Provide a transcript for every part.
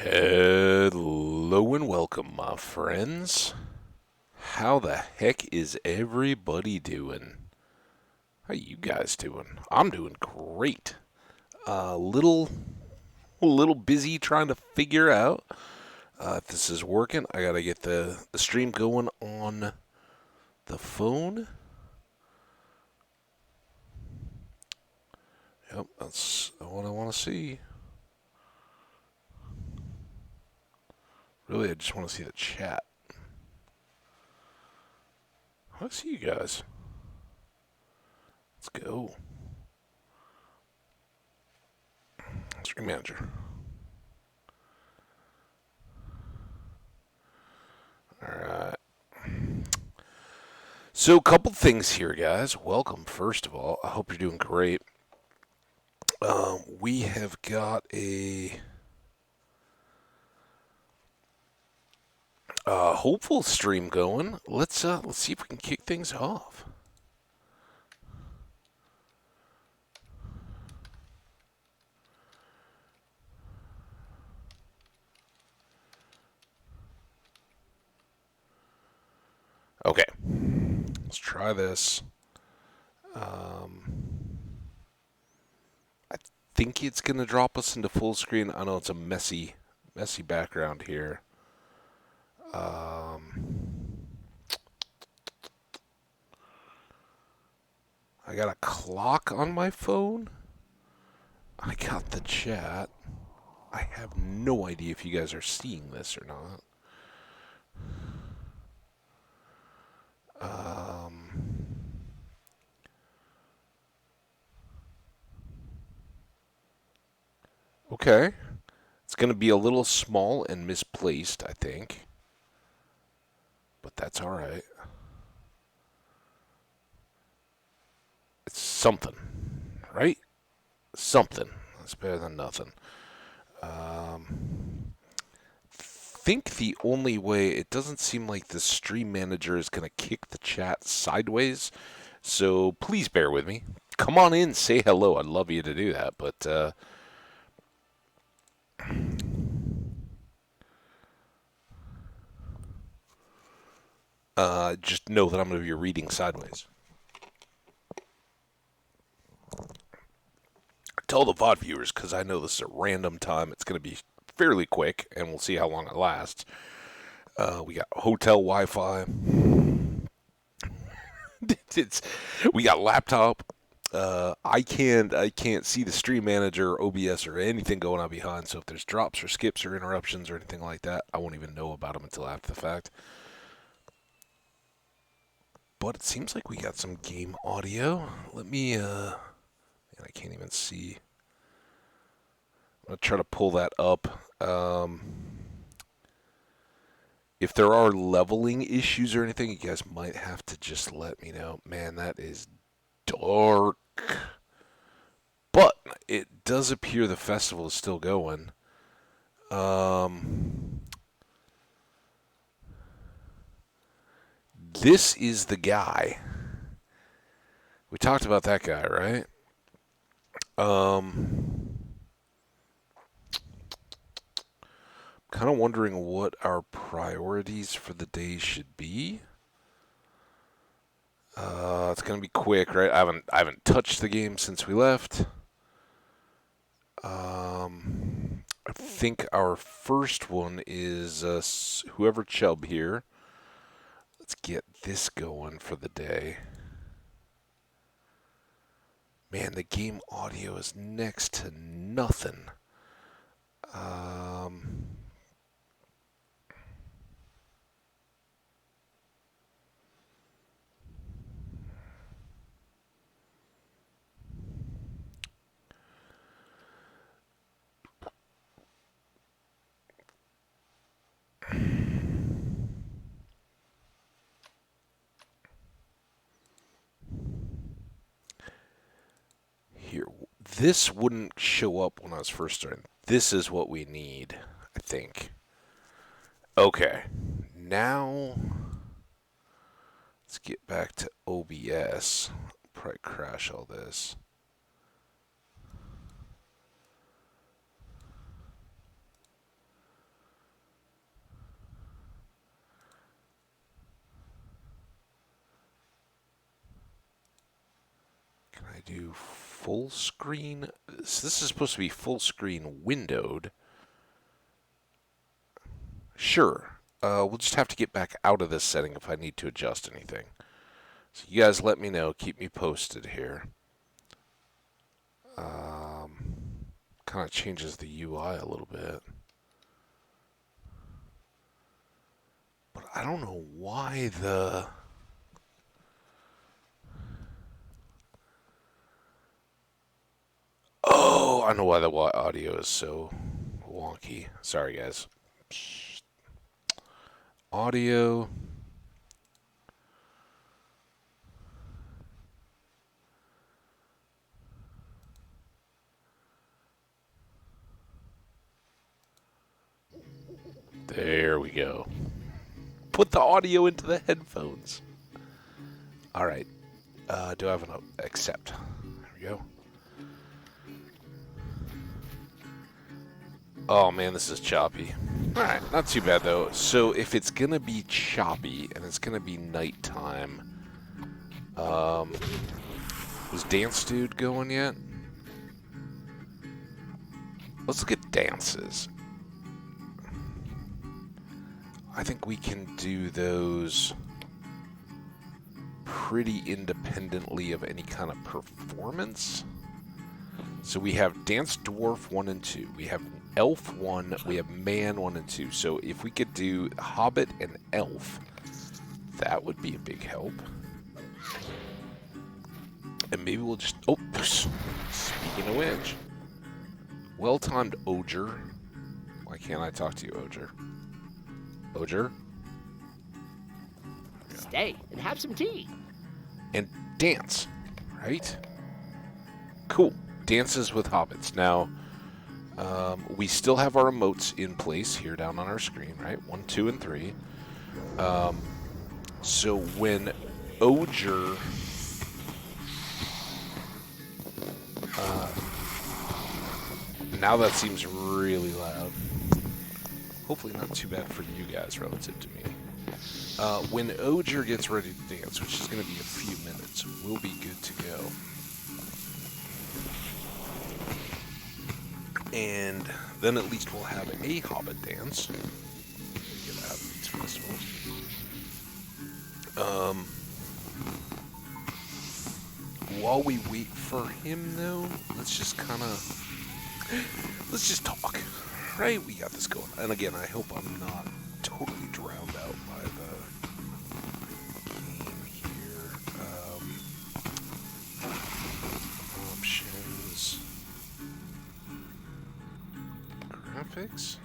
Hello and welcome, my friends. How the heck is everybody doing? How you guys doing? I'm doing great. A little busy trying to figure out if this is working. I gotta get the stream going on the phone. Yep, that's what I want to see. Really, I just want to see the chat. I want to see you guys. Let's go. Stream manager. Alright. So, a couple things here, guys. Welcome, first of all. I hope you're doing great. We have got a hopeful stream going. Let's see if we can kick things off. Okay, let's try this. I think it's gonna drop us into full screen. I know it's a messy background here. I got a clock on my phone. I got the chat. I have no idea if you guys are seeing this or not. Okay. It's going to be a little small and misplaced, I think. But that's alright. It's something, right? Something. That's better than nothing. Think the only way, it doesn't seem like the stream manager is going to kick the chat sideways. So please bear with me. Come on in, say hello. I'd love you to do that. But just know that I'm going to be reading sideways. Tell the VOD viewers, because I know this is a random time. It's going to be fairly quick, and we'll see how long it lasts. We got hotel Wi-Fi. We got laptop. I can't see the stream manager, or OBS, or anything going on behind. So if there's drops or skips or interruptions or anything like that, I won't even know about them until after the fact. But it seems like we got some game audio. Let me. I can't even see. I'm gonna try to pull that up. If there are leveling issues or anything, you guys might have to just let me know. Man, that is dark. But it does appear the festival is still going. This is the guy. We talked about that guy, right? Kind of wondering what our priorities for the day should be. It's gonna be quick, right? I haven't touched the game since we left. I think our first one is whoever Chubb here. Let's get this going for the day. Man, the game audio is next to nothing. Here, this wouldn't show up when I was first starting. This is what we need, I think. Okay, now let's get back to OBS. Probably crash all this. Can I do full screen? So this is supposed to be full screen windowed. Sure. We'll just have to get back out of this setting if I need to adjust anything. So you guys let me know. Keep me posted here. Kind of changes the UI a little bit. But I don't know why the... Oh, I know why the audio is so wonky. Sorry, guys. Audio. There we go. Put the audio into the headphones. All right. Do I have an accept? There we go. Oh man, this is choppy. All right, not too bad though. So if it's gonna be choppy and it's gonna be nighttime, was Dance Dude going yet? Let's look at dances. I think we can do those pretty independently of any kind of performance. So we have Dance Dwarf 1 and 2. We have Elf 1. We have Man 1 and 2. So if we could do Hobbit and Elf, that would be a big help. And maybe we'll just... Oh, speaking of which. Well-timed Oger. Why can't I talk to you, Oger? Oger? Stay and have some tea. And dance, right? Cool. Dances with hobbits. Now, we still have our emotes in place here down on our screen, right? 1, 2, and 3. So when Oger... now that seems really loud. Hopefully not too bad for you guys relative to me. When Oger gets ready to dance, which is going to be a few minutes, we'll be good to go. And then at least we'll have a Hobbit dance. Get out of these festivals. While we wait for him, though, let's just talk. Right? We got this going. And again, I hope I'm not totally drowned out by the game here. Options. Graphics.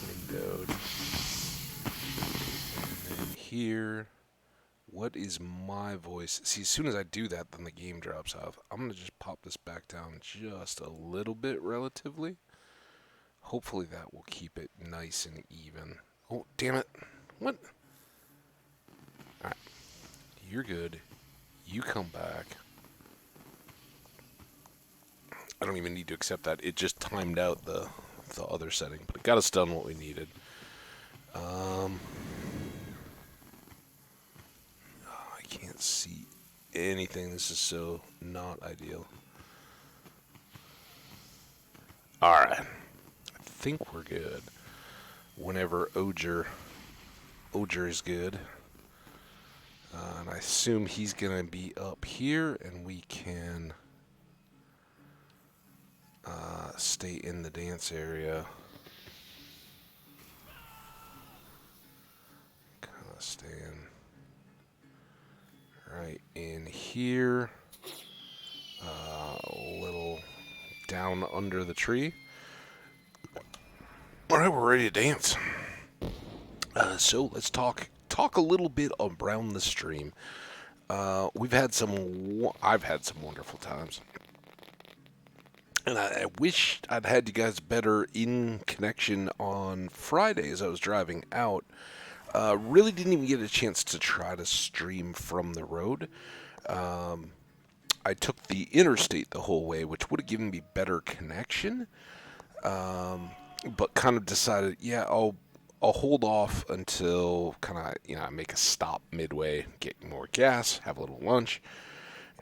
Windowed. And then here. What is my voice? See, as soon as I do that, then the game drops off. I'm going to just pop this back down just a little bit relatively. Hopefully that will keep it nice and even. Oh, damn it. What? Alright. You're good. You come back. I don't even need to accept that. It just timed out the other setting, but it got us done what we needed. I can't see anything. This is so not ideal. Alright. I think we're good. Whenever Oger is good. And I assume he's going to be up here, and we can stay in the dance area. Kind of staying right in here. A little down under the tree. Alright, we're ready to dance. So let's talk a little bit around the stream. I've had some wonderful times. And I wish I'd had you guys better in connection on Friday as I was driving out. Really didn't even get a chance to try to stream from the road. I took the interstate the whole way, which would have given me better connection. But kind of decided, yeah, I'll hold off until kind of, I make a stop midway, get more gas, have a little lunch,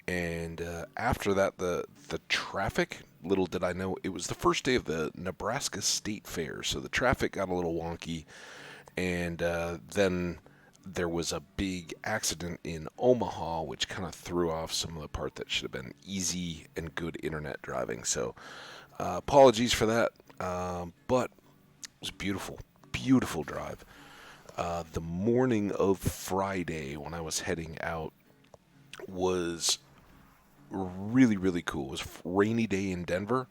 and after that, the traffic. Little did I know, it was the first day of the Nebraska State Fair, so the traffic got a little wonky, and then there was a big accident in Omaha, which kind of threw off some of the part that should have been easy and good internet driving. So apologies for that, but it was beautiful, beautiful drive. The morning of Friday, when I was heading out, was really, really cool. It was a rainy day in Denver,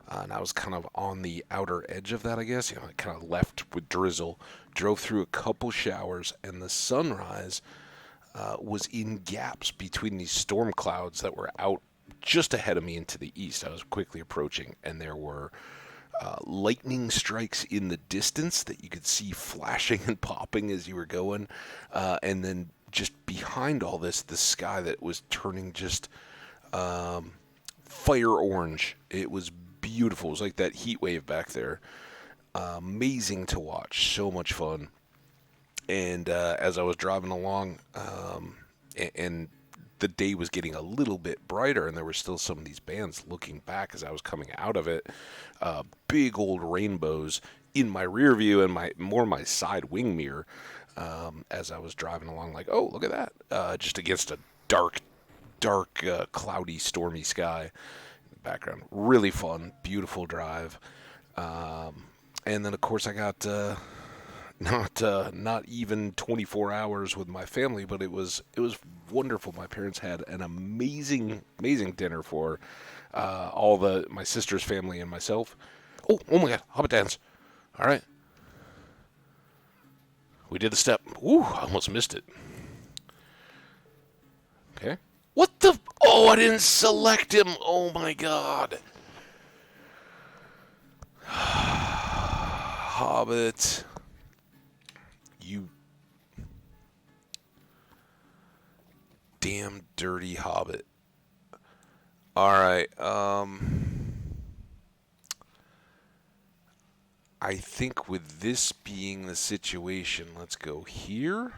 and I was kind of on the outer edge of that, I guess. I kind of left with drizzle, drove through a couple showers, and the sunrise was in gaps between these storm clouds that were out just ahead of me into the east. I was quickly approaching, and there were lightning strikes in the distance that you could see flashing and popping as you were going. And then just behind all this, the sky that was turning just fire orange. It was beautiful. It was like that heat wave back there. Amazing to watch. So much fun. And as I was driving along, and the day was getting a little bit brighter, and there were still some of these bands looking back as I was coming out of it. Big old rainbows in my rear view and my side wing mirror as I was driving along. Like, oh, look at that! Just against a dark, cloudy, stormy sky in the background. Really fun, beautiful drive. And then, of course, I got not even 24 hours with my family, but it was wonderful. My parents had an amazing dinner for my sister's family and myself. Oh my God, Hobbit dance! All right, we did the step. Ooh, I almost missed it. Okay. What the? Oh, I didn't select him. Oh my God. Hobbit. You damn dirty Hobbit. Alright, I think with this being the situation, let's go here.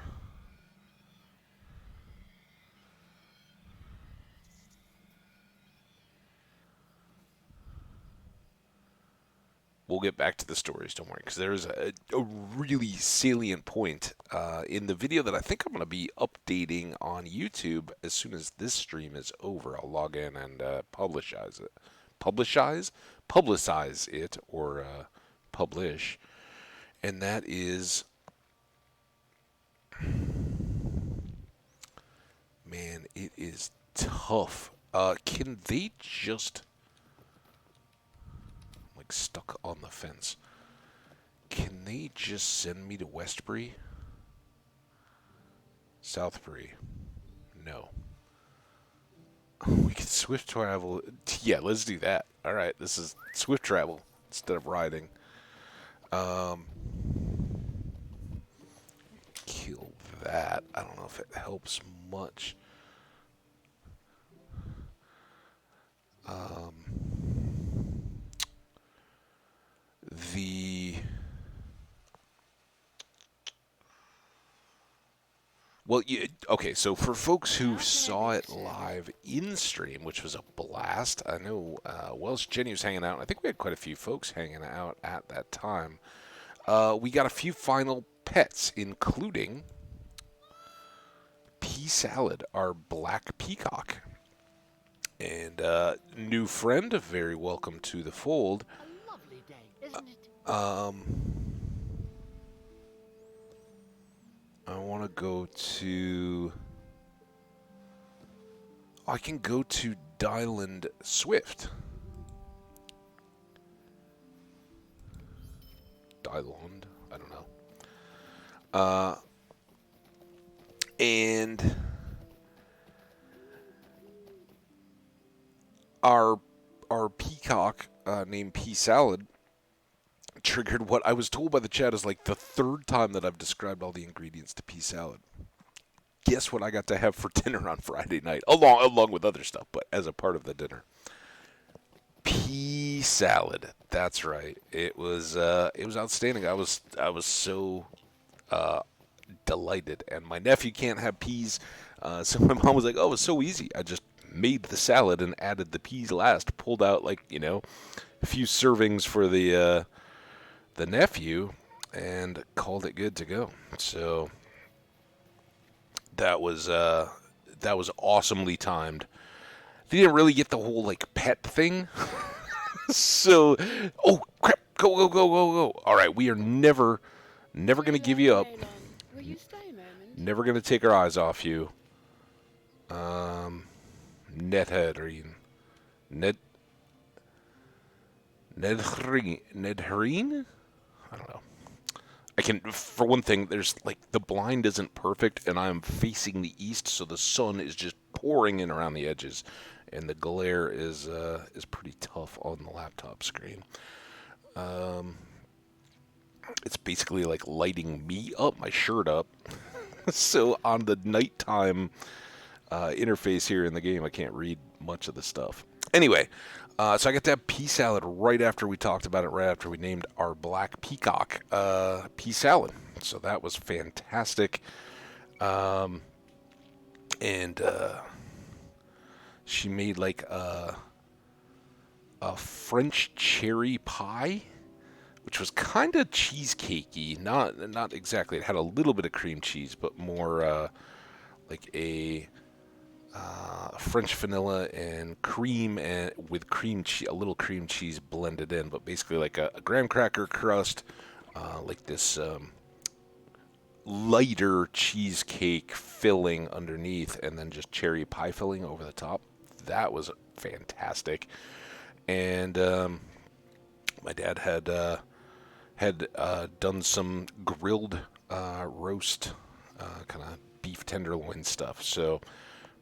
We'll get back to the stories, don't worry, because there's a really salient point in the video that I think I'm going to be updating on YouTube as soon as this stream is over. I'll log in and publicize it. Publicize it, or publish. And that is, man, it is tough. Can they just, like, stuck on the fence? Can they just send me to Westbury? Southbury? No. We can swift travel. Yeah, let's do that. All right, this is swift travel instead of riding. Kill that. I don't know if it helps much. The Well, okay, so for folks who saw it live in stream, which was a blast, I know Welsh Jenny was hanging out, and I think we had quite a few folks hanging out at that time. We got a few final pets, including Pea Salad, our black peacock. And new friend, very welcome to the fold. A lovely day, isn't it? I want to go to... I can go to Dyland Swift. Dyland? I don't know. And our peacock named Pea Salad triggered what I was told by the chat is like the third time that I've described all the ingredients to pea salad. Guess what I got to have for dinner on Friday night, along with other stuff, but as a part of the dinner. Pea pea salad. That's right. It was outstanding. I was so delighted. And my nephew can't have peas, so my mom was like, "Oh, it's so easy. I just made the salad and added the peas last. Pulled out like a few servings for the nephew, and called it good to go." So that was uh, that was awesomely timed. They didn't really get the whole like pet thing. So, oh crap! Go go go go go! All right, we are never gonna give you up. Waylon, will you stay a moment? Never gonna take our eyes off you. Um, Nedhereen. Ned Nedhereen? I don't know. I can, for one thing, there's like the blind isn't perfect, and I'm facing the east, so the sun is just pouring in around the edges, and the glare is pretty tough on the laptop screen. Um, it's basically like lighting me up, my shirt up. So on the nighttime interface here in the game, I can't read much of the stuff. Anyway, so I got that pea salad right after we talked about it, right after we named our black peacock pea salad. So that was fantastic. And she made like a French cherry pie, which was kind of cheesecakey. Not exactly. It had a little bit of cream cheese, but more like a French vanilla and cream, and with cream cheese, a little cream cheese blended in, but basically like a graham cracker crust, like this lighter cheesecake filling underneath, and then just cherry pie filling over the top. That was fantastic. And my dad had done some grilled roast, kind of beef tenderloin stuff. So,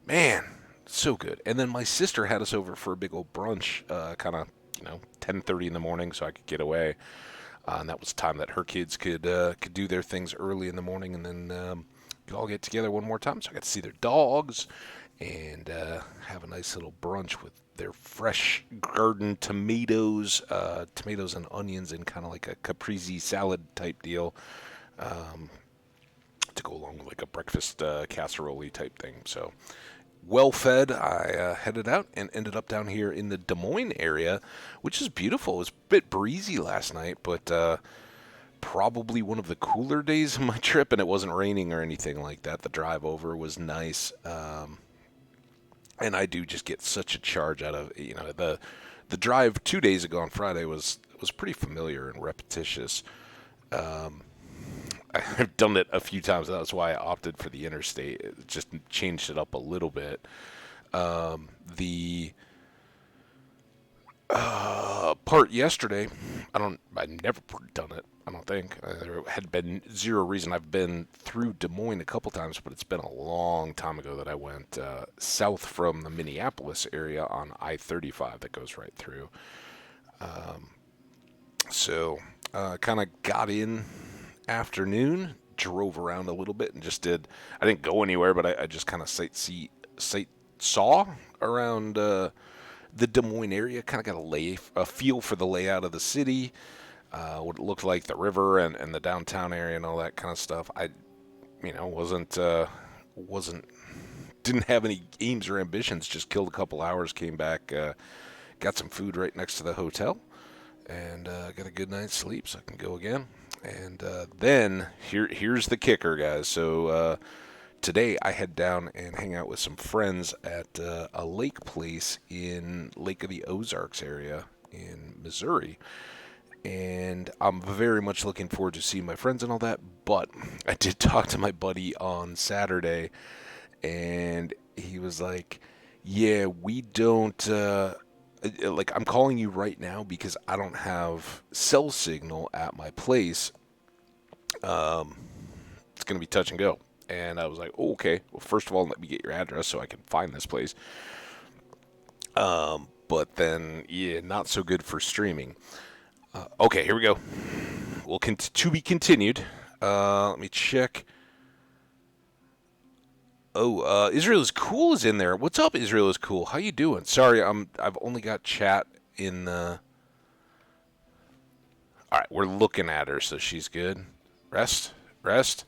man, so good. And then my sister had us over for a big old brunch, kind of 10:30 in the morning, so I could get away. And that was time that her kids could do their things early in the morning, and then could all get together one more time. So I got to see their dogs and have a nice little brunch with their fresh garden tomatoes, tomatoes and onions, in kind of like a caprese salad type deal, to go along with like a breakfast casserole type thing. So well fed, I headed out and ended up down here in the Des Moines area, which is beautiful. It was a bit breezy last night, but probably one of the cooler days of my trip, and it wasn't raining or anything like that. The drive over was nice. And I do just get such a charge out of the drive 2 days ago on Friday was pretty familiar and repetitious. I've done it a few times. That's why I opted for the interstate. It just changed it up a little bit. The part yesterday, I've never done it. I don't think there had been zero reason. I've been through Des Moines a couple times, but it's been a long time ago that I went south from the Minneapolis area on I-35 that goes right through. So kind of got in afternoon, drove around a little bit, and just did. I didn't go anywhere, but I just kind of saw around the Des Moines area. Kind of got a feel for the layout of the city, what it looked like, the river and the downtown area and all that kind of stuff. I, wasn't didn't have any aims or ambitions. Just killed a couple hours, came back, got some food right next to the hotel, and got a good night's sleep, so I can go again. And then here's the kicker, guys. So today I head down and hang out with some friends at a lake place in Lake of the Ozarks area in Missouri. And I'm very much looking forward to seeing my friends and all that. But I did talk to my buddy on Saturday, and he was like, "Yeah, we don't. Like, I'm calling you right now because I don't have cell signal at my place. It's going to be touch and go." And I was like, "Oh, okay. Well, first of all, let me get your address so I can find this place." But then, yeah, not so good for streaming. Okay, here we go. Well, to be continued. Let me check. Oh, Israel is cool is in there. What's up, Israel is cool? How you doing? Sorry, I've only got chat in the All right, we're looking at her, so she's good. Rest, rest.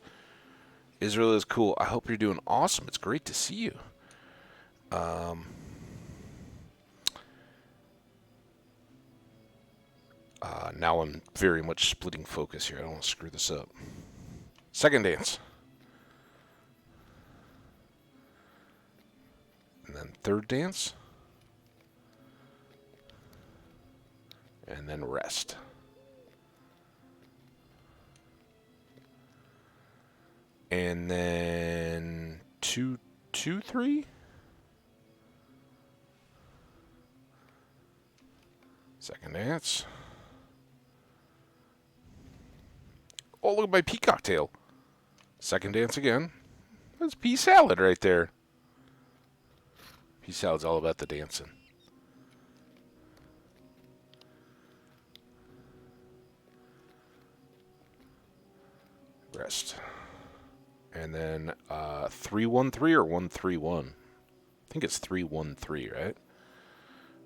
Israel is cool. I hope you're doing awesome. It's great to see you. Now I'm very much splitting focus here. I don't want to screw this up. Second dance. And then third dance. And then rest. And then two, three. Second dance. Oh, look at my peacock tail. Second dance again. That's pea salad right there. Pea salad's all about the dancing. Rest. And then 3-1-3 or 1-3-1. I think it's 3-1-3, right?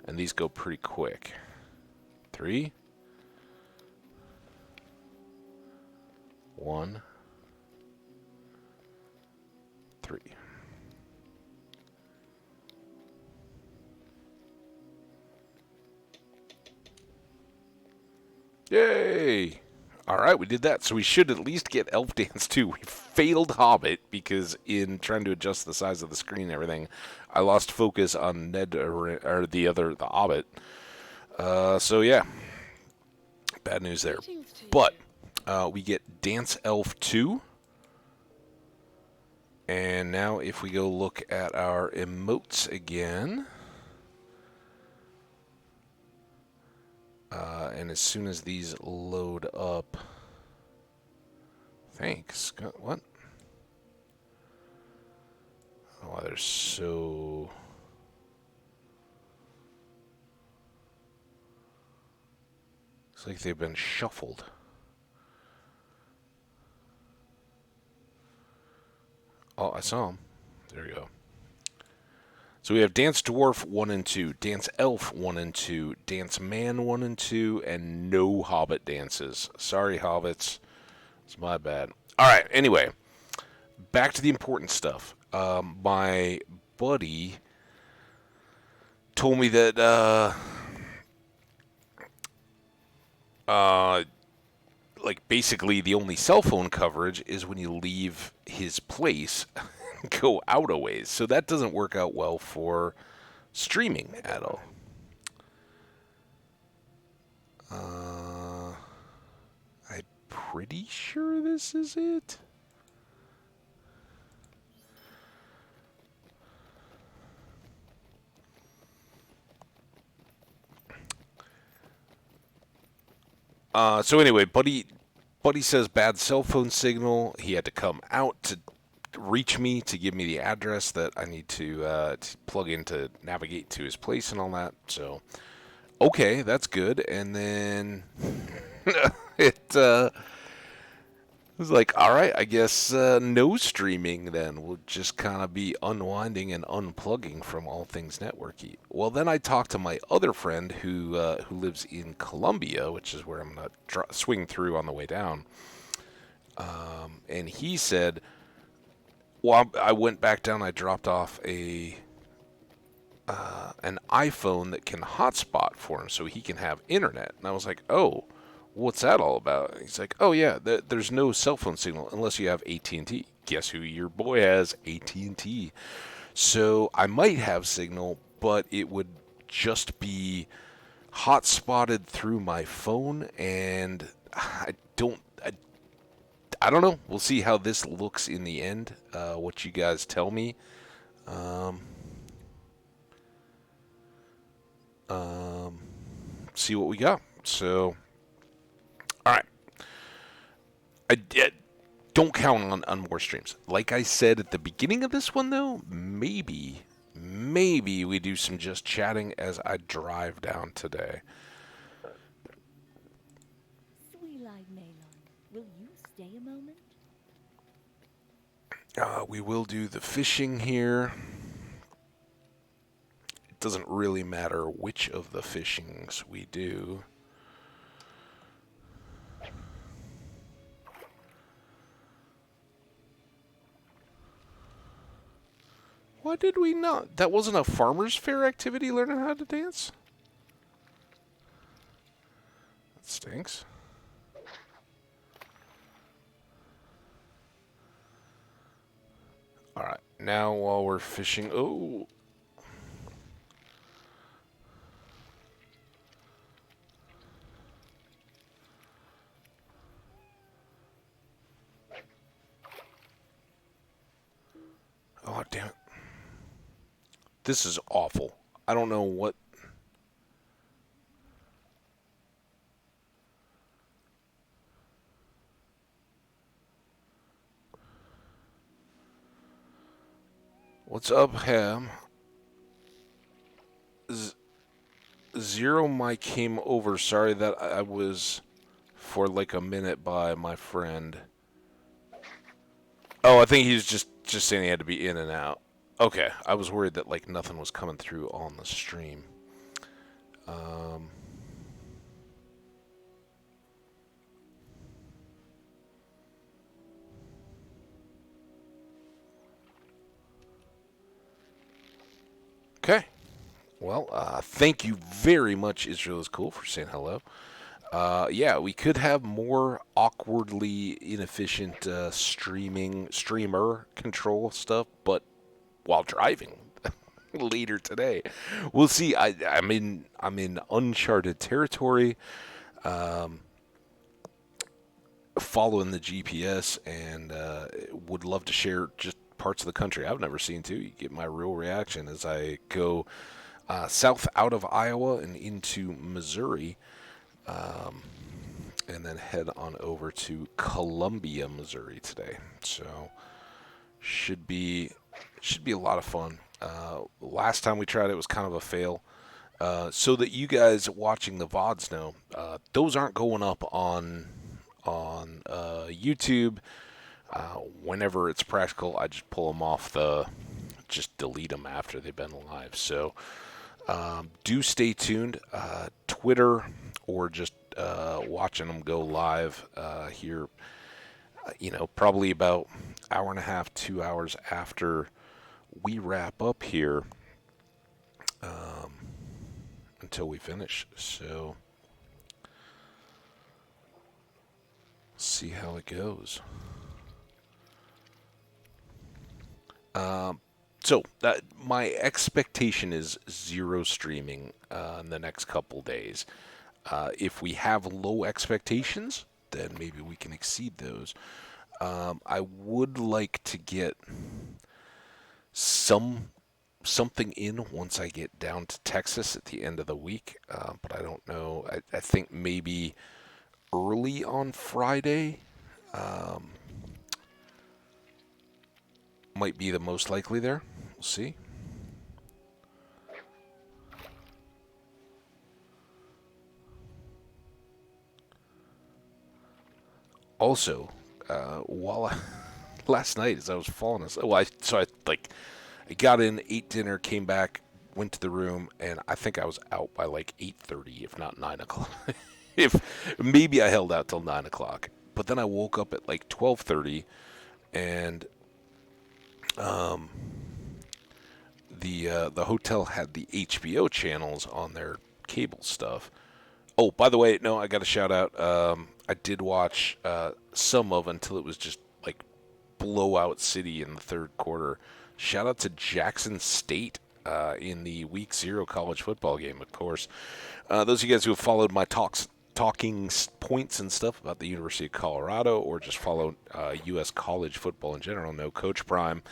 And these go pretty quick. 3, 1, 3. Yay! Alright, we did that. So we should at least get Elf Dance 2. We failed Hobbit because in trying to adjust the size of the screen and everything, I lost focus on Ned or the Hobbit. So yeah, bad news there. Greetings to But you. we get Dance Elf 2. And now if we go look at our emotes again. And as soon as these load up... Thanks. What? Oh, they're so... It's like they've been shuffled. Oh, I saw them. There you go. So we have Dance Dwarf 1 and 2, Dance Elf 1 and 2, Dance Man 1 and 2, and no Hobbit dances. Sorry, Hobbits. It's my bad. All right, anyway. Back to the important stuff. My buddy told me that, like, basically the only cell phone coverage is when you leave his place and go out a ways. So that doesn't work out well for streaming at all. I'm pretty sure this is it. So anyway, Buddy says bad cell phone signal. He had to come out to reach me to give me the address that I need to plug in to navigate to his place and all that. So, okay, that's good. And then it was like, all right, I guess no streaming then. We'll just kind of be unwinding and unplugging from all things networky. Well, then I talked to my other friend who lives in Columbia, which is where I'm going to swing through on the way down. And he said, well, I went back down. I dropped off an iPhone that can hotspot for him so he can have internet. And I was like, oh, what's that all about? He's like, oh yeah, there's no cell phone signal unless you have AT&T. Guess who your boy has? AT&T. So I might have signal, but it would just be hotspotted through my phone, and I don't know. We'll see how this looks in the end. What you guys tell me. See what we got. So, all right. I don't count on more streams. Like I said at the beginning of this one, though, maybe we do some just chatting as I drive down today. Sweet-eyed Malon, will you stay a moment? We will do the fishing here. It doesn't really matter which of the fishings we do. Why did we not? That wasn't a farmer's fair activity, learning how to dance? That stinks. Alright, now while we're fishing... Oh! Oh, damn it. This is awful. I don't know what... What's up, Ham? Zero Mike came over. Sorry that I was for like a minute by my friend. Oh, I think he's just saying he had to be in and out. Okay, I was worried that like nothing was coming through on the stream. Okay. Well, thank you very much, Israel is Cool, for saying hello. Yeah, we could have more awkwardly inefficient streamer control stuff, but while driving later today, we'll see. I'm in uncharted territory, following the GPS, and would love to share just parts of the country I've never seen too. You get my real reaction as I go south out of Iowa and into Missouri. And then head on over to Columbia, Missouri today. So should be a lot of fun. Last time we tried it was kind of a fail. So that you guys watching the VODs know, those aren't going up on YouTube. Whenever it's practical, I just pull them off just delete them after they've been live. So do stay tuned. Twitter or just watching them go live here, probably about hour and a half, 2 hours after we wrap up here, until we finish. So see how it goes. So my expectation is zero streaming in the next couple days. If we have low expectations, then maybe we can exceed those. I would like to get something in once I get down to Texas at the end of the week, but I don't know. I think maybe early on Friday might be the most likely there. We'll see. Also, last night as I was falling asleep, I got in, ate dinner, came back, went to the room, and I think I was out by like 8:30, if not 9 o'clock. If maybe I held out till 9 o'clock, but then I woke up at like 12:30, and the hotel had the HBO channels on their cable stuff. Oh, by the way, no, I got a shout out. I did watch some of until it was just like blowout city in the third quarter. Shout out to Jackson State in the Week 0 college football game, of course. Those of you guys who have followed my talking points and stuff about the University of Colorado, or just follow U.S. college football in general, know Coach Prime,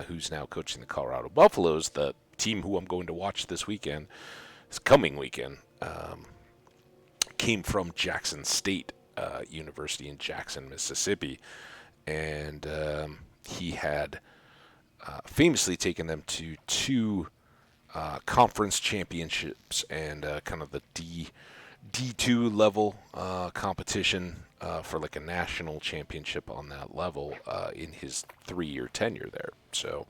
who's now coaching the Colorado Buffaloes, the team who I'm going to watch this coming weekend. Came from Jackson State University in Jackson, Mississippi, and he had famously taken them to two conference championships and kind of the D2 level competition for like a national championship on that level in his 3-year tenure there. So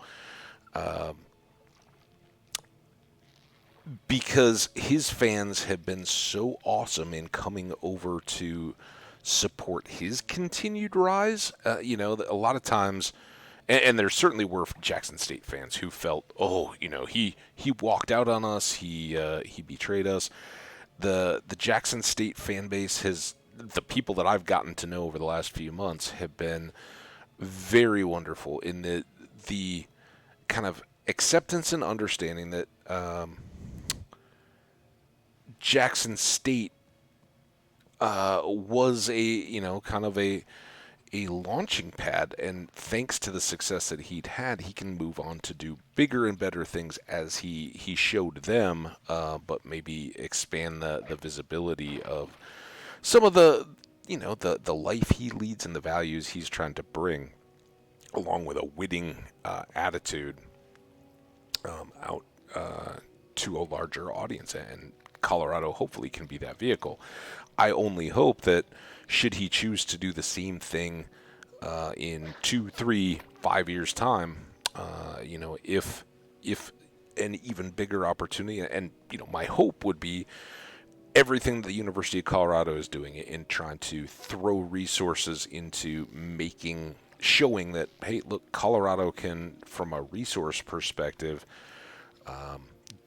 because his fans have been so awesome in coming over to support his continued rise. A lot of times, and there certainly were Jackson State fans who felt, oh, he walked out on us, he betrayed us. The Jackson State fan base has, the people that I've gotten to know over the last few months have been very wonderful in the kind of acceptance and understanding that Jackson State was kind of a launching pad, and thanks to the success that he'd had, he can move on to do bigger and better things as he showed them, but maybe expand the visibility of some of the life he leads and the values he's trying to bring, along with a winning attitude out to a larger audience. And Colorado hopefully can be that vehicle. I only hope that should he choose to do the same thing in 2, 3, 5 years time, if an even bigger opportunity, and my hope would be everything the University of Colorado is doing in trying to throw resources into showing that, hey, look, Colorado can, from a resource perspective,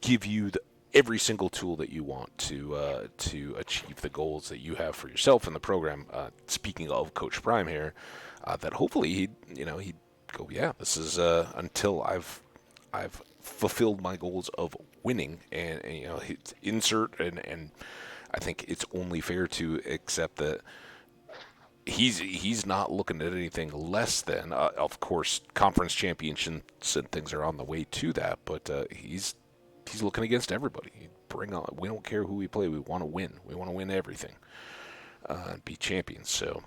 give you every single tool that you want to achieve the goals that you have for yourself in the program. Speaking of Coach Prime here, that hopefully he'd go, yeah, this is until I've fulfilled my goals of winning, and insert, and I think it's only fair to accept that he's not looking at anything less than, of course, conference championships and things are on the way to that, but he's looking against everybody. Bring on. We don't care who we play. We want to win. We want to win everything and be champions. So,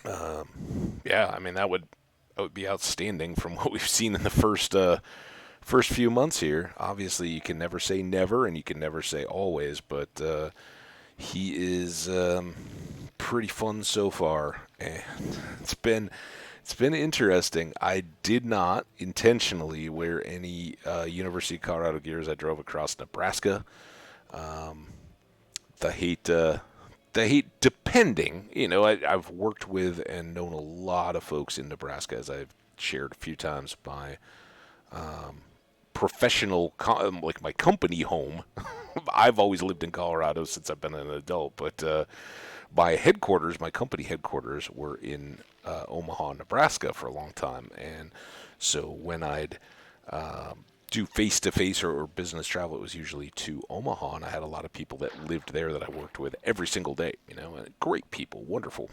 yeah, I mean that would be outstanding from what we've seen in the first few months here. Obviously, you can never say never, and you can never say always, but he is pretty fun so far, and it's been interesting. I did not intentionally wear any University of Colorado gear as I drove across Nebraska. The hate, depending, I've worked with and known a lot of folks in Nebraska, as I've shared a few times. My professional, like my company home. I've always lived in Colorado since I've been an adult, but my company headquarters were in Omaha, Nebraska for a long time. And so when I'd do face-to-face or business travel, it was usually to Omaha, and I had a lot of people that lived there that I worked with every single day, and great people, wonderful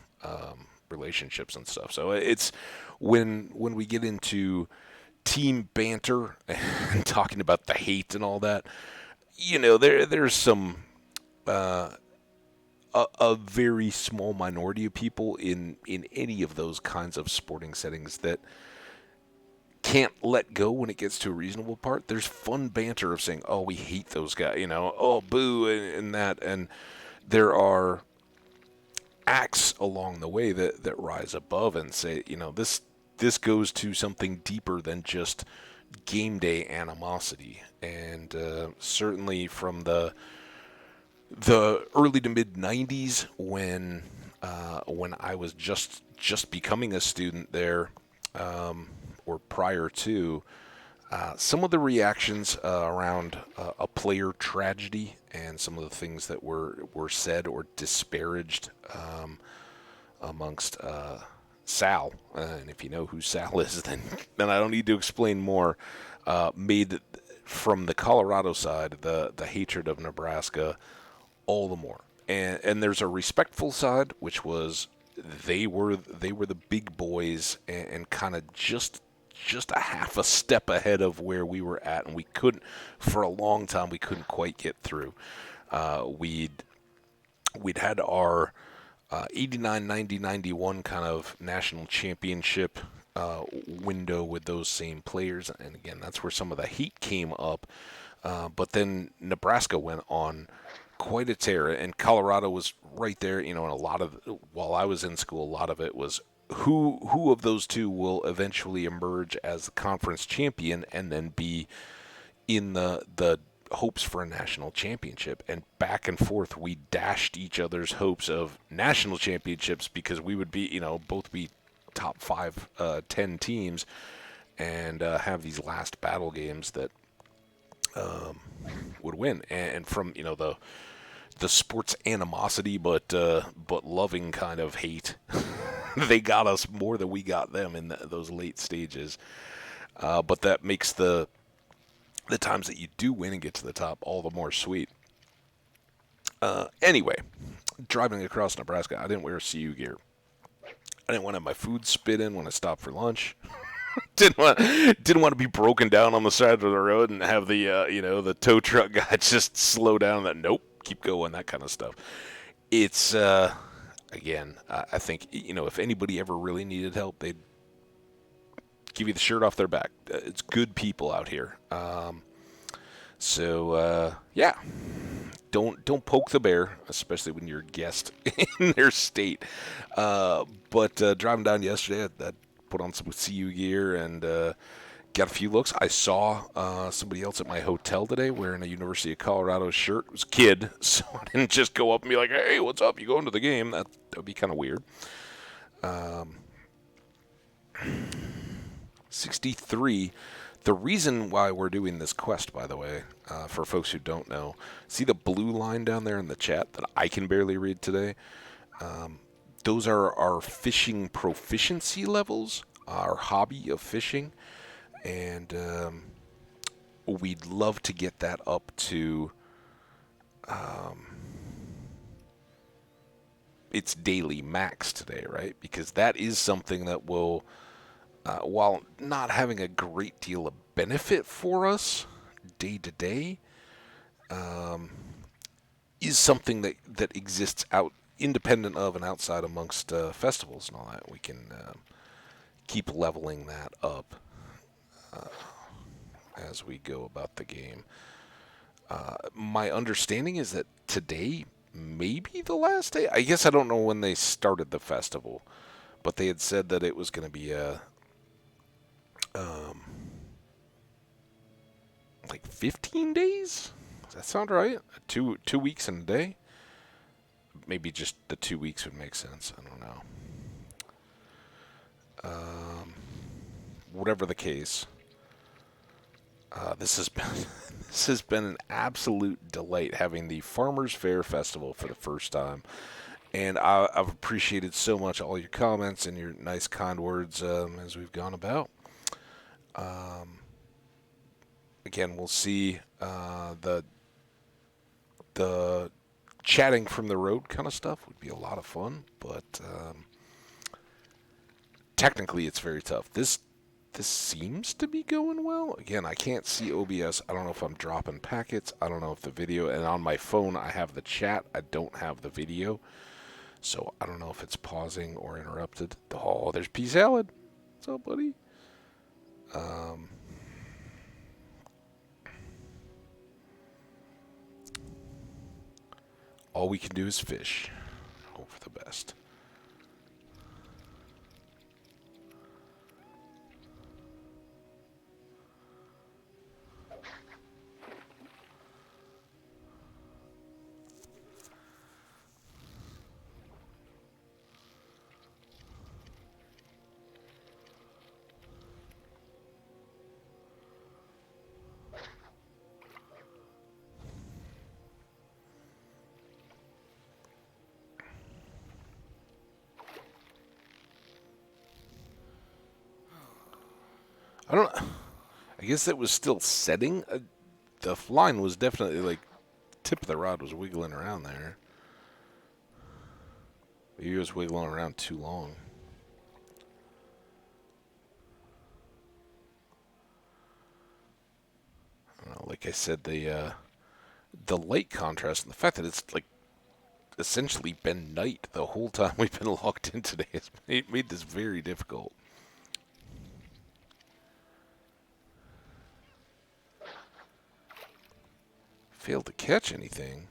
relationships and stuff. So it's when we get into team banter and talking about the hate and all that, there's some a very small minority of people in any of those kinds of sporting settings that can't let go when it gets to a reasonable part. There's fun banter of saying, oh, we hate those guys, oh, boo, and that. And there are acts along the way that rise above and say, this goes to something deeper than just game day animosity. And certainly from the early to mid 90s, when I was just becoming a student there, or prior to, some of the reactions around a player tragedy and some of the things that were said or disparaged amongst Sal, and if you know who Sal is, then I don't need to explain more, made from the Colorado side the hatred of Nebraska all the more. And there's a respectful side, which was they were the big boys and kind of just a half a step ahead of where we were at, and we couldn't, for a long time, we couldn't quite get through. We'd had our 89, 90, 91 kind of national championship window with those same players, and again, that's where some of the heat came up. But then Nebraska went on quite a tear, and Colorado was right there. And a lot of, while I was in school, a lot of it was who of those two will eventually emerge as the conference champion and then be in the hopes for a national championship. And back and forth, we dashed each other's hopes of national championships because we would be, both be top 5, 10 teams, and have these last battle games that would win. And from the sports animosity, but loving kind of hate, they got us more than we got them in those late stages. But that makes the times that you do win and get to the top all the more sweet. Anyway, driving across Nebraska, I didn't wear CU gear. I didn't want to have my food spit in when I stopped for lunch. didn't want to be broken down on the side of the road and have the the tow truck guy just slow down. That nope, keep going, that kind of stuff. It's again, I think if anybody ever really needed help, they'd give you the shirt off their back. It's good people out here. Yeah. Don't poke the bear, especially when you're a guest in their state. But driving down yesterday, I put on some CU gear and got a few looks. I saw somebody else at my hotel today wearing a University of Colorado shirt. It was a kid, so I didn't just go up and be like, "Hey, what's up? You going to the game?" That would be kind of weird. 63. The reason why we're doing this quest, by the way, for folks who don't know, see the blue line down there in the chat that I can barely read today? Those are our fishing proficiency levels, our hobby of fishing, and we'd love to get that up to its daily max today, right? Because that is something that will, while not having a great deal of benefit for us day to day, is something that exists out independent of and outside amongst festivals and all that. We can keep leveling that up as we go about the game. My understanding is that today may be the last day. I guess I don't know when they started the festival, but they had said that it was going to be like 15 days. Does that sound right? 2 weeks and a day? Maybe just the 2 weeks would make sense. I don't know. Whatever the case, this has been an absolute delight having the Farmers Fair Festival for the first time, and I've appreciated so much all your comments and your nice, kind words as we've gone about. Again, we'll see the chatting from the road kind of stuff would be a lot of fun, but technically it's very tough. This seems to be going well. Again, I can't see OBS. I don't know if I'm dropping packets. I don't know if the video, and on my phone I have the chat. I don't have the video, so I don't know if it's pausing or interrupted. Oh, there's pea salad. What's up, buddy? All we can do is fish. Hope for the best. I don't. I guess it was still setting. The line was definitely like tip of the rod was wiggling around there. Maybe it was wiggling around too long. I don't know, like I said, the light contrast and the fact that it's like essentially been night the whole time we've been logged in today has made this very difficult. Failed to catch anything.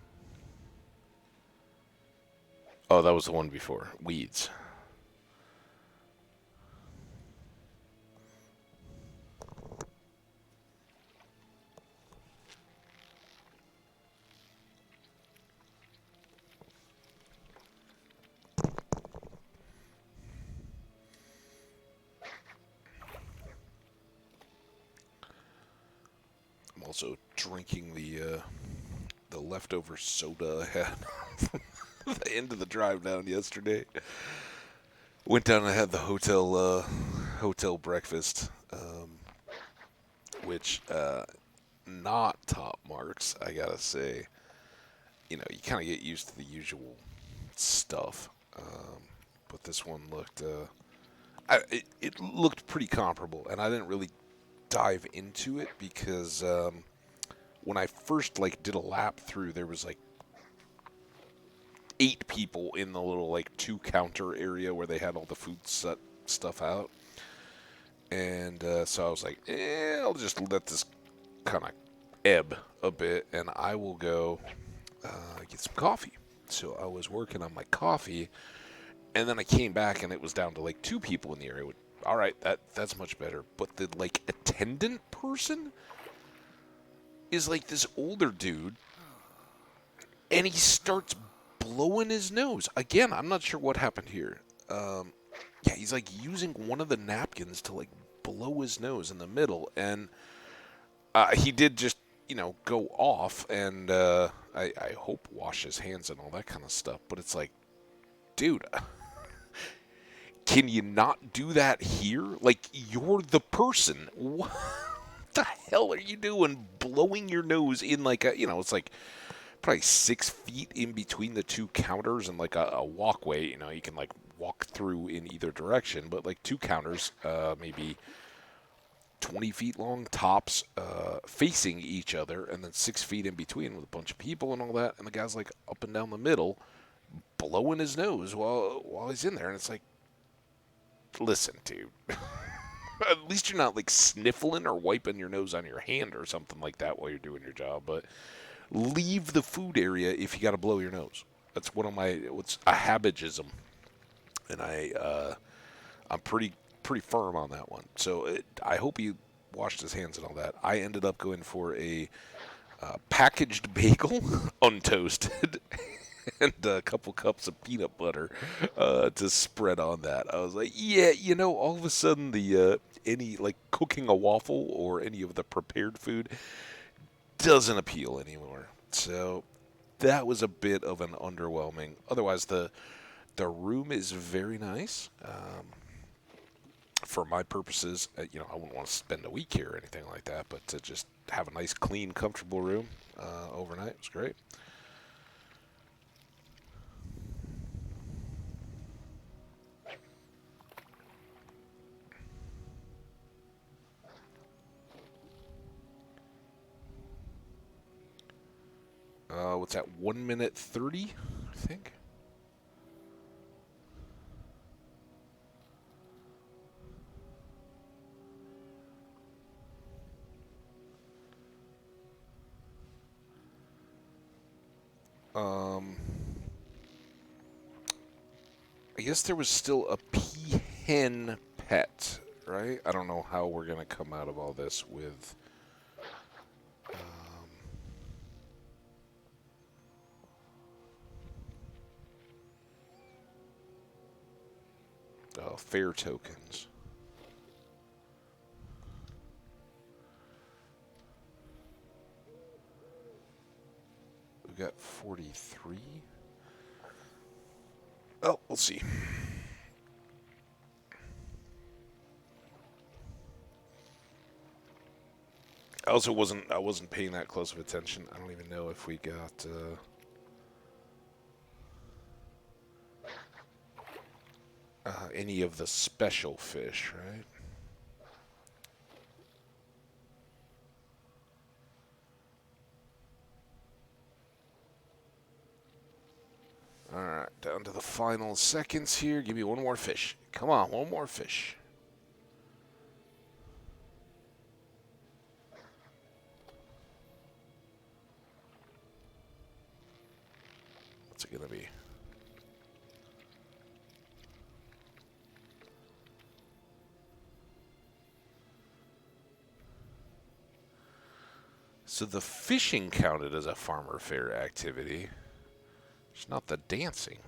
Oh, that was the one before. Weeds. I'm also drinking the leftover soda I had at the end of the drive down yesterday. Went down and had the hotel breakfast, which not top marks, I gotta say. You know, you kind of get used to the usual stuff, but this one looked it looked pretty comparable, and I didn't really dive into it because when I first like did a lap through, there was like 8 people in the little like 2 counter area where they had all the food set stuff out, and so I was like, I'll just let this kind of ebb a bit, and I will go get some coffee. So I was working on my coffee, and then I came back, and it was down to like 2 people in the area. All right, that's much better. But the like attendant person is like this older dude, and he starts blowing his nose. Again, I'm not sure what happened here. Yeah, he's like using one of the napkins to like blow his nose in the middle, and he did just go off, and I hope wash his hands and all that kind of stuff. But it's like, dude, can you not do that here? Like, you're the person. What the hell are you doing blowing your nose in like it's like probably 6 feet in between the 2 counters and like a walkway. You can like walk through in either direction, but like 2 counters, maybe 20 feet long tops, facing each other, and then 6 feet in between with a bunch of people and all that. And the guy's like up and down the middle, blowing his nose while he's in there. And it's like, listen, dude. At least you're not like sniffling or wiping your nose on your hand or something like that while you're doing your job. But leave the food area if you got to blow your nose. That's one of my what's a Hambageism, and I'm pretty firm on that one. So I hope he washed his hands and all that. I ended up going for a packaged bagel, untoasted, and a couple cups of peanut butter to spread on that. I was like, yeah, all of a sudden the any like cooking a waffle or any of the prepared food doesn't appeal anymore. So that was a bit of an underwhelming. Otherwise, the room is very nice. For my purposes, I wouldn't want to spend a week here or anything like that, but to just have a nice, clean, comfortable room overnight was great. What's that? 1 minute 30, I think. I guess there was still a peahen pet, right? I don't know how we're gonna come out of all this with. Fair tokens. We've got 43. Oh, we'll see. I wasn't paying that close of attention. I don't even know if we got any of the special fish, right? Alright, down to the final seconds here. Give me one more fish. Come on, one more fish. What's it gonna be? So the fishing counted as a farmer fair activity. It's not the dancing.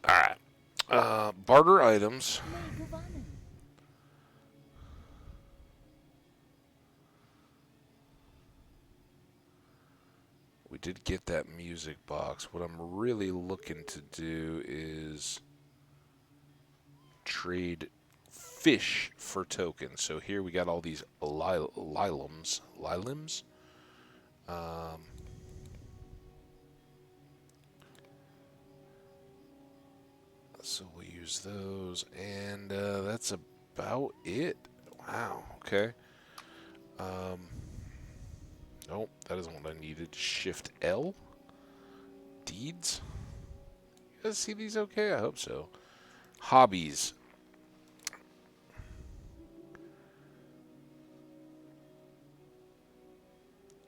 Alright. Barter items. May Govanen. We did get that music box. What I'm really looking to do is trade fish for tokens. So here we got all these lilims. So we'll use those, and that's about it. Wow. Okay. Nope, that isn't what I needed. Shift L. Deeds. You guys see these okay? I hope so. Hobbies.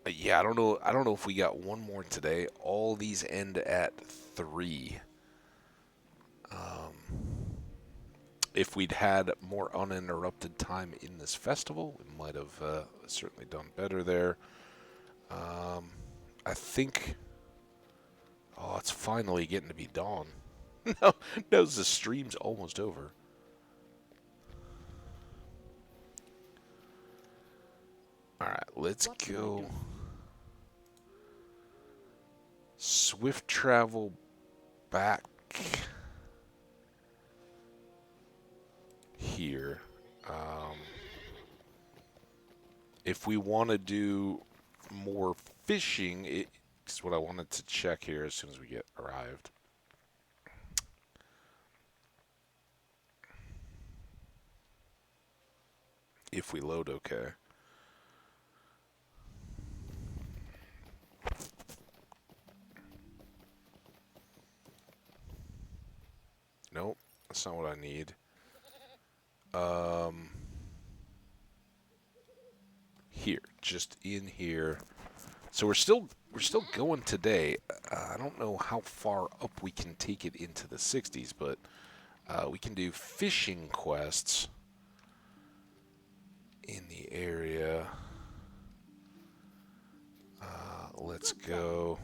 Yeah, I don't know. I don't know if we got one more today. All these end at 3. If we'd had more uninterrupted time in this festival, we might have certainly done better there. I think. Oh, it's finally getting to be dawn. No, the stream's almost over. All right, let's go. Swift travel back here. If we want to do more fishing, it's what I wanted to check here as soon as we get arrived. If we load okay. Nope, that's not what I need. Here, just in here. So we're still going today. I don't know how far up we can take it into the 60s, but we can do fishing quests in the area. Let's go.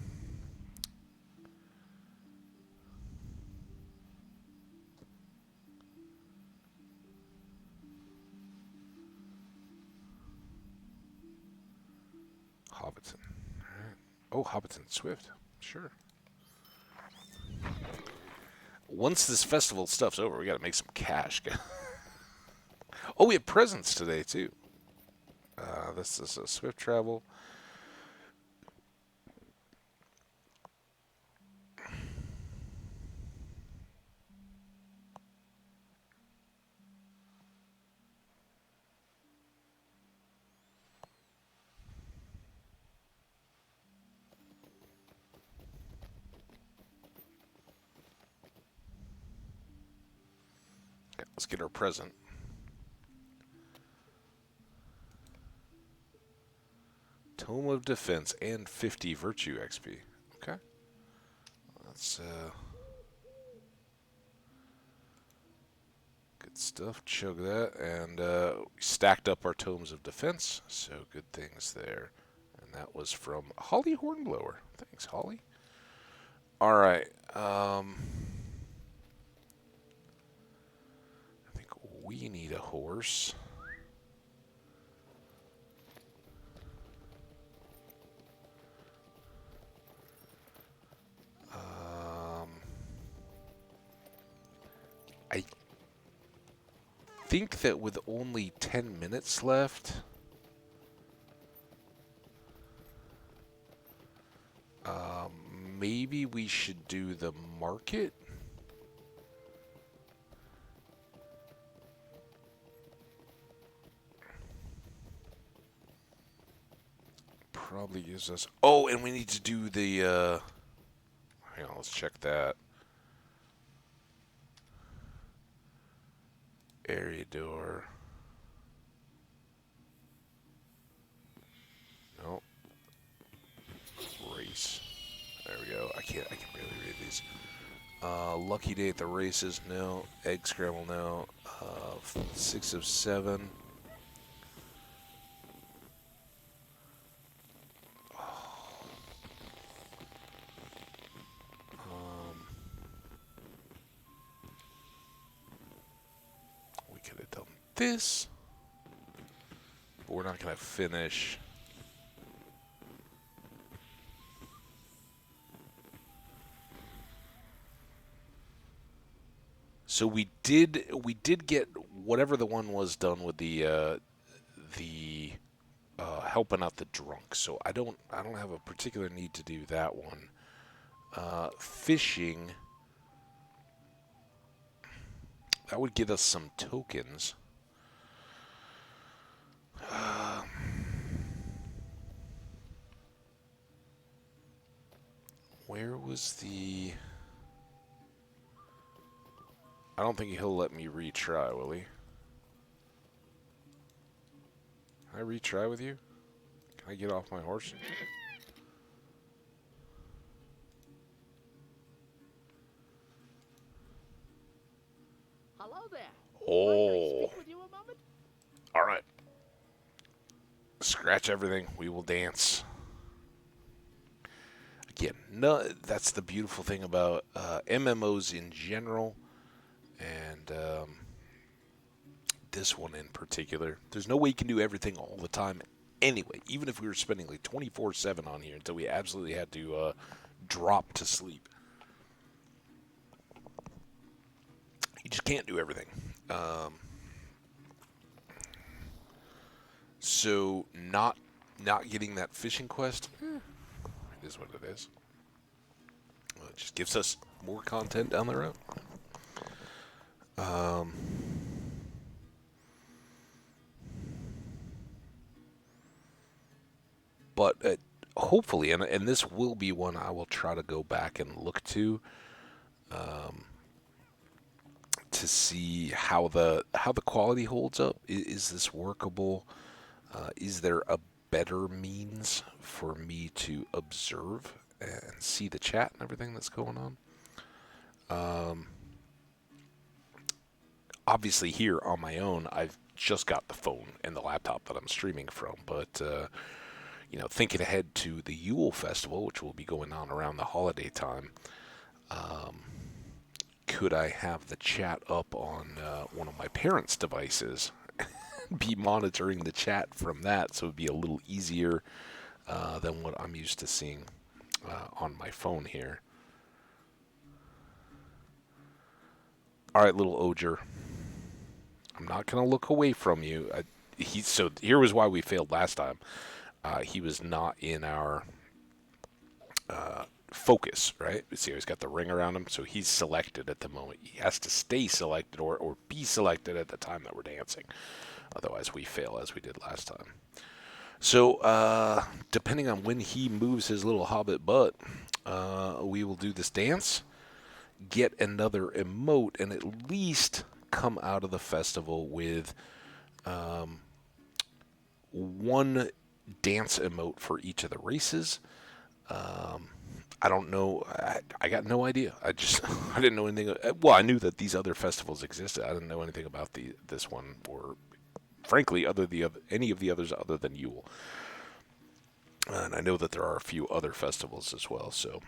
Hobbiton. Alright. Oh, Hobbiton Swift. Sure. Once this festival stuff's over, we gotta make some cash. Oh, we have presents today, too. This is a Swift travel. Okay, let's get our present. Tome of Defense and 50 Virtue XP. Okay. That's good stuff. Chug that. And we stacked up our Tomes of Defense. So good things there. And that was from Holly Hornblower. Thanks, Holly. All right. I think we need a horse. I think that with only 10 minutes left, maybe we should do the market. Probably gives us... Oh, and we need to do the... Hang on, let's check that. Area door. Nope. Race. There we go. I can barely read these. Lucky day at the races, no. Egg scramble, no. 6 of 7. We could have done this, but we're not going to finish. So we did get whatever the one was done with the helping out the drunk. So I don't have a particular need to do that one. Fishing, that would get us some tokens. Where was the? I don't think he'll let me retry, will he? Can I retry with you? Can I get off my horse? Hello there. May I Oh, speak with you a moment? all right. Scratch everything. We will dance. Again, no, that's the beautiful thing about MMOs in general, and this one in particular. There's no way you can do everything all the time anyway, even if we were spending like 24/7 on here until we absolutely had to drop to sleep. You just can't do everything. So not getting that fishing quest, it is what it is. Well, it just gives us more content down the road. But hopefully, and this will be one I will try to go back and look to see how the quality holds up. Is this workable? Is there a better means for me to observe and see the chat and everything that's going on? Obviously, here on my own, I've just got the phone and the laptop that I'm streaming from, but thinking ahead to the Yule Festival, which will be going on around the holiday time, could I have the chat up on one of my parents' devices, be monitoring the chat from that, so it'd be a little easier than what I'm used to seeing on my phone here. All right, little Oger, I'm not gonna look away from you. So here was why we failed last time. He was not in our focus, right? See, he's got the ring around him, so he's selected at the moment. He has to stay selected or be selected at the time that we're dancing. Otherwise, we fail as we did last time. So, depending on when he moves his little hobbit butt, we will do this dance, get another emote, and at least come out of the festival with one dance emote for each of the races. I don't know. I got no idea. I didn't know anything. Well, I knew that these other festivals existed. I didn't know anything about this one, or frankly, any of the others other than Yule. And I know that there are a few other festivals as well. So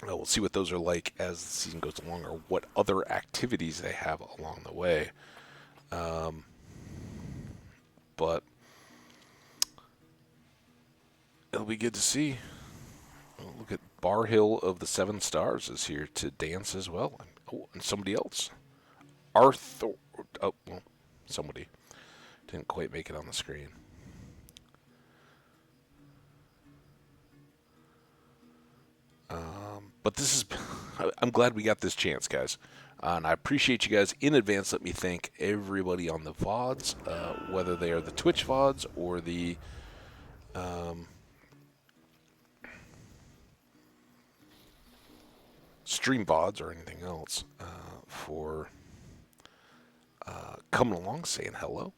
we'll see what those are like as the season goes along, or what other activities they have along the way. But it'll be good to see. Look at Bar Hill of the Seven Stars is here to dance as well. Oh, and somebody else. Arthur. Oh, well, somebody. Didn't quite make it on the screen. But this is. I'm glad we got this chance, guys. And I appreciate you guys in advance. Let me thank everybody on the VODs, whether they are the Twitch VODs or the. Stream VODs or anything else for coming along, saying hello,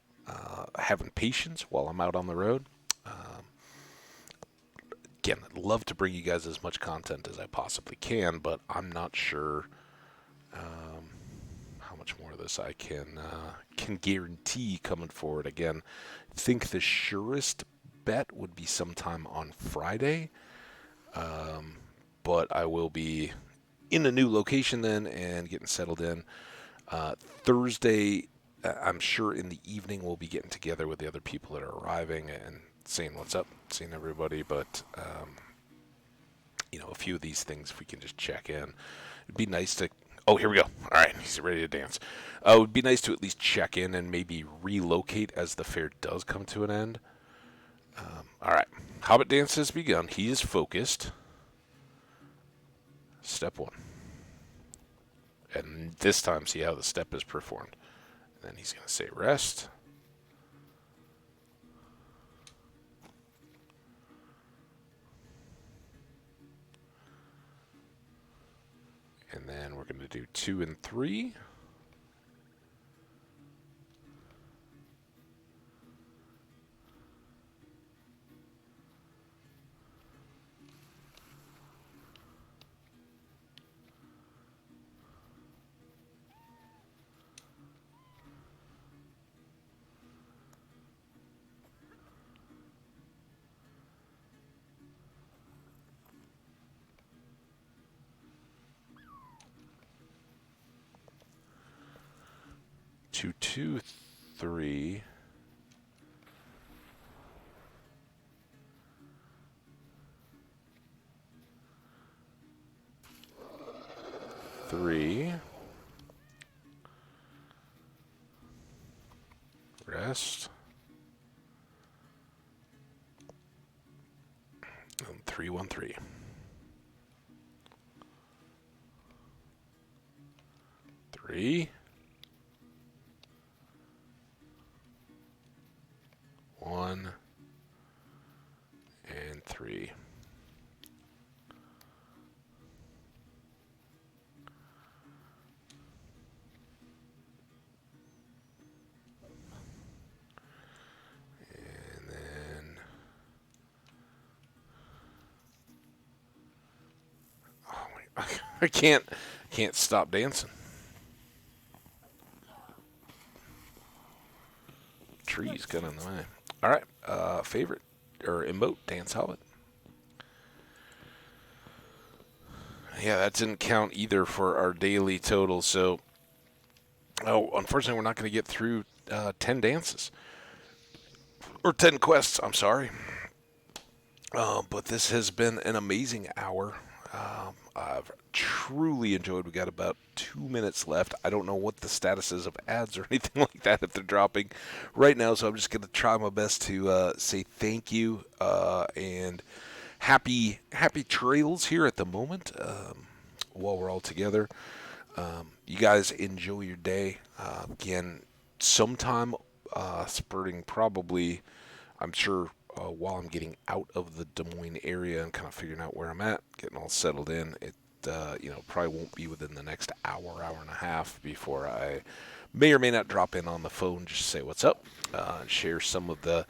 having patience while I'm out on the road. Again, I'd love to bring you guys as much content as I possibly can, but I'm not sure how much more of this I can guarantee coming forward. Again, I think the surest bet would be sometime on Friday, but I will be in a new location then and getting settled in. Thursday, I'm sure in the evening we'll be getting together with the other people that are arriving and saying what's up, seeing everybody. But a few of these things, if we can just check in, it'd be nice to. Oh, here we go. All right, he's ready to dance. It would be nice to at least check in and maybe relocate as the fair does come to an end. All right, Hobbit dance has begun. He is focused. Step one. And this time, see how the step is performed. And then he's going to say rest. And then we're going to do 2 and 3. Two, 2, 3. Three. Rest. And 3, 1, 3. 3. 1 and 3. And then I can't stop dancing. Trees got in the way. All right, favorite or emote dance Hobbit. Yeah, that didn't count either for our daily total. So, unfortunately, we're not going to get through 10 dances or 10 quests. I'm sorry, but this has been an amazing hour. I've truly enjoyed. We got about 2 minutes left. I don't know what the status is of ads or anything like that if they're dropping right now, so I'm just going to try my best to say thank you and happy trails here at the moment while we're all together. You guys enjoy your day. Again, sometime spurting probably, I'm sure, while I'm getting out of the Des Moines area and kind of figuring out where I'm at, getting all settled in, it probably won't be within the next hour and a half before I may or may not drop in on the phone just to say what's up, and share some of the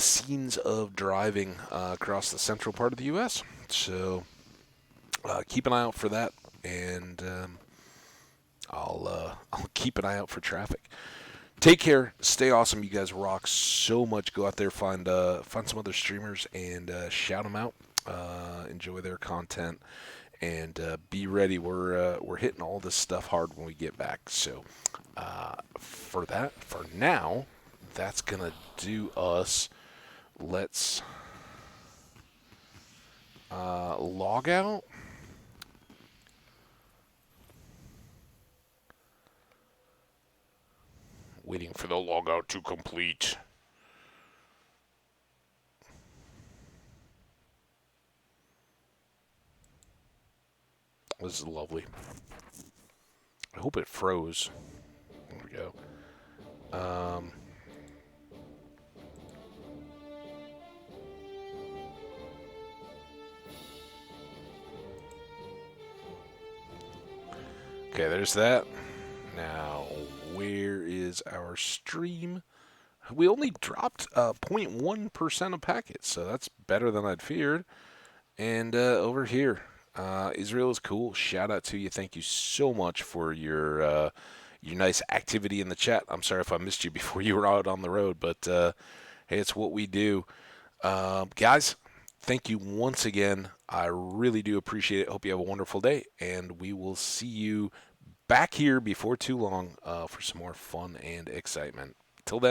scenes of driving across the central part of the U.S. So keep an eye out for that, and I'll keep an eye out for traffic. Take care. Stay awesome. You guys rock so much. Go out there, find some other streamers and shout them out. Enjoy their content and be ready. We're hitting all this stuff hard when we get back. So for now, that's gonna do us. Let's log out. Waiting for the logout to complete. This is lovely. I hope it froze. There we go. Okay, there's that. Now, where is our stream? We only dropped 0.1% of packets, so that's better than I'd feared. And over here, Israel is cool. Shout out to you. Thank you so much for your nice activity in the chat. I'm sorry if I missed you before you were out on the road, but hey, it's what we do. Guys, thank you once again. I really do appreciate it. Hope you have a wonderful day, and we will see you back here before too long for some more fun and excitement.